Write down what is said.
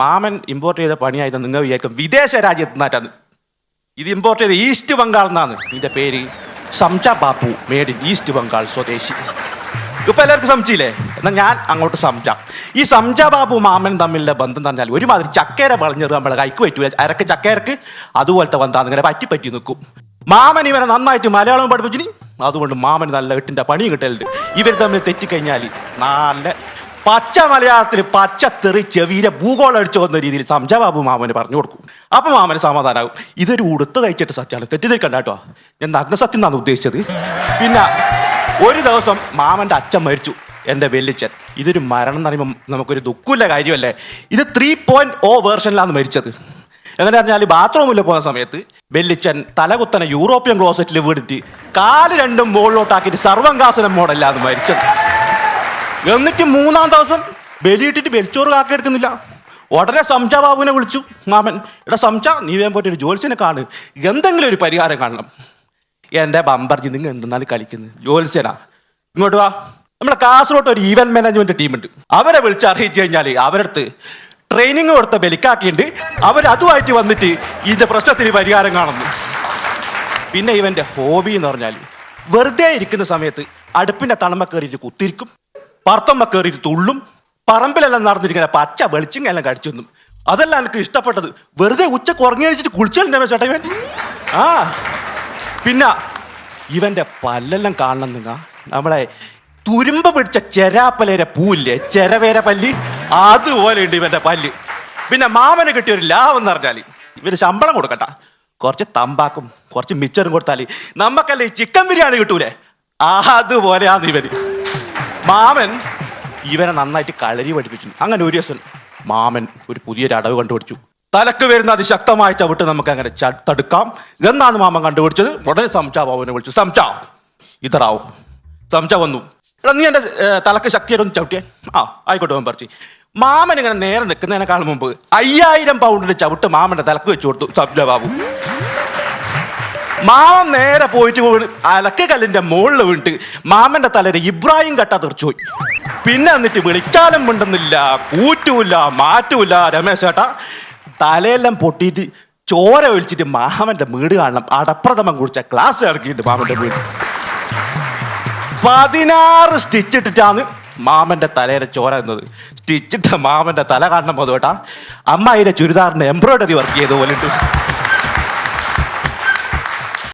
മാമൻ ഇമ്പോർട്ട് ചെയ്ത പണിയായത് നിങ്ങൾ വിചാരിക്കും വിദേശ രാജ്യത്ത് നിന്നാറ്റാണ്. ഇത് ഇമ്പോർട്ട് ചെയ്ത ഈസ്റ്റ് ബംഗാൾ എന്നാണ്. ഇതിന്റെ പേര് സംജ ബാപ്പു, മേഡ് ഇൻ ഈസ്റ്റ് ബംഗാൾ സ്വദേശി. ഇപ്പൊ എല്ലാവർക്കും സംശയില്ലേ? എന്നാൽ ഞാൻ അങ്ങോട്ട് സംജാം. ഈ സംജ ബാബു മാമൻ തമ്മിലുള്ള ബന്ധം പറഞ്ഞാൽ ഒരുമാതിരി ചക്കേര വളഞ്ഞത് നമ്മളെ കൈക്ക് പറ്റൂല. അരക്ക് ചക്കേരക്ക് അതുപോലത്തെ ബന്ധമാണ്. ഇങ്ങനെ പറ്റി നിൽക്കും. മാമൻ ഇവനെ നന്നായിട്ട് മലയാളം പഠിപ്പിച്ചിനി. അതുകൊണ്ട് മാമൻ നല്ല എട്ടിന്റെ പണിയും കിട്ടലുണ്ട്. ഇവർ തമ്മിൽ തെറ്റിക്കഴിഞ്ഞാൽ നല്ല പച്ച മലയാളത്തിൽ പച്ചത്തെറി ചെവിയിലെ ഭൂഗോളം അടിച്ചു വന്ന രീതിയിൽ സംജ ബാബു മാമന് പറഞ്ഞു കൊടുക്കും. അപ്പൊ മാമന് സമാധാനമാകും. ഇതൊരു ഉടുത്ത് തയ്ച്ചിട്ട് സത്യമാണ്, തെറ്റിദ്ധരിക്കണ്ട കേട്ടോ. ഞാൻ നഗ്നസത്യം എന്നാണ് ഉദ്ദേശിച്ചത്. പിന്നെ ഒരു ദിവസം മാമന്റെ അച്ഛൻ മരിച്ചു, എൻ്റെ വെല്ലിച്ചൻ. ഇതൊരു മരണം എന്ന് പറയുമ്പോൾ നമുക്കൊരു ദുഃഖമില്ല കാര്യമല്ലേ. ഇത് 3.0 വേർഷനിലാണ് മരിച്ചത്. എങ്ങനെ പറഞ്ഞാൽ ബാത്റൂമിൽ പോകുന്ന സമയത്ത് വെല്ലിച്ചൻ തലകുത്തനെ യൂറോപ്യൻ ക്ലോസറ്റിൽ വീണിട്ട് കാല് രണ്ടും മുകളിലോട്ടാക്കിയിട്ട് സർവങ്കാസനം മോഡലാണ് മരിച്ചത്. എന്നിട്ട് 3-ാം ദിവസം ബലിയിട്ടിട്ട് ബലിച്ചോറ് കാക്കെടുക്കുന്നില്ല. ഉടനെ സംജ ബാബുവിനെ വിളിച്ചു മാമൻ. എടാ സംജ, നീ വേഗം പോയിട്ട് ഒരു ജോത്സ്യനെ കാണ്, എന്തെങ്കിലും ഒരു പരിഹാരം കാണണം. എൻ്റെ ബമ്പർജി, നിങ്ങൾ എന്തെന്നാലും കളിക്കുന്നത് ജോത്സ്യനാ, ഇങ്ങോട്ട് വാ. നമ്മളെ കാസർഗോട്ട് ഒരു ഈവന്റ് മാനേജ്മെന്റ് ടീമുണ്ട്. അവരെ വിളിച്ച് അറിയിച്ചു കഴിഞ്ഞാൽ അവരടുത്ത് ട്രെയിനിങ് കൊടുത്ത ബലിക്കാക്കിയുണ്ട്. അവരതുമായിട്ട് വന്നിട്ട് ഇതിന്റെ പ്രശ്നത്തിന് പരിഹാരം കാണുന്നു. പിന്നെ ഇവന്റെ ഹോബി എന്ന് പറഞ്ഞാൽ വെറുതെ ഇരിക്കുന്ന സമയത്ത് അടുപ്പിന്റെ തണുമ കയറിയിട്ട് കുത്തിരിക്കും, പറത്തമ്മ കയറിയിട്ട് തുള്ളും, പറമ്പിലെല്ലാം നടന്നിരിക്കുന്ന പച്ച വെളിച്ചിങ്ങെല്ലാം കടിച്ചൊന്നും. അതെല്ലാം എനിക്ക് ഇഷ്ടപ്പെട്ടത്. വെറുതെ ഉച്ചക്ക് ഉറങ്ങി കഴിച്ചിട്ട് കുളിച്ചാലും ചേട്ടാ ഇവൻ. ആ പിന്നെ ഇവന്റെ പല്ലെല്ലാം കാണണം. നിങ്ങൾ നമ്മളെ തുരുമ്പ് പിടിച്ച ചെരാപ്പലേരെ പൂവില്ലേ, ചെരവേര പല്ല്, അതുപോലെ ഉണ്ട് ഇവന്റെ പല്ല്. പിന്നെ മാമന് കിട്ടിയ ഒരു ലാഭം എന്ന് പറഞ്ഞാൽ ഇവന് ശമ്പളം കൊടുക്കണ്ട, കുറച്ച് തമ്പാക്കും കുറച്ച് മിച്ചറും കൊടുത്താൽ നമുക്കല്ലേ ഈ ചിക്കൻ ബിരിയാണി കിട്ടൂലേ, അതുപോലെയാണ് ഇവന്. മാമൻ ഇവനെ നന്നായിട്ട് കളരി പഠിപ്പിച്ചു. അങ്ങനെ ഒരു ദിവസം മാമൻ ഒരു പുതിയൊരു അടവ് കണ്ടുപിടിച്ചു. തലക്ക് വരുന്ന അതിശക്തമായ ചവിട്ട് നമുക്ക് അങ്ങനെ തടുക്കാം എന്നാണ് മാമൻ കണ്ടുപിടിച്ചത്. ഉടനെ സംജ ബാബുവിനെ വിളിച്ചു. സംജ ഇതറാവും. സംജ വന്നു. എടാ നീ എൻ്റെ തലക്ക് ശക്തിയായിട്ടൊന്ന് ചവിട്ടിയേ. ആ ആയിക്കോട്ടെ അവൻ പറിച്ച്. മാമൻ ഇങ്ങനെ നേരെ നിൽക്കുന്നതിനേക്കാൾ മുമ്പ് 5000 പൗണ്ടിന്റെ ചവിട്ട് മാമന്റെ തലക്ക് വെച്ചു കൊടുത്തു സംജ ബാബു. മാമൻ നേരെ പോയിട്ട് അലക്ക് കല്ലിന്റെ മുകളിൽ വീണിട്ട് മാമന്റെ തലയിൽ ഇബ്രാഹിം കട്ട തെറിച്ചുപോയി. പിന്നെ എന്നിട്ട് വിളിച്ചാലും മിണ്ടുന്നില്ല, കൂറ്റൂല മാറ്റൂല. രമേശ് ചേട്ടാ തലയെല്ലാം പൊട്ടിയിട്ട് ചോര ഒഴിച്ചിട്ട് മാമന്റെ വീട് കാണണം. അടപ്രഥമം കുറിച്ച ക്ലാസ് ഇറക്കിയിട്ട് മാമന്റെ വീട് 16 സ്റ്റിച്ച് ഇട്ടിട്ടാണ് മാമന്റെ തലയിലെ ചോര എന്നത്. സ്റ്റിച്ചിട്ട മാമന്റെ തല കാണണം. കേട്ടാ അമ്മായിരെ ചുരിദാറിന്റെ എംബ്രോയിഡറി വർക്ക് ചെയ്ത പോലെ ഉണ്ട്.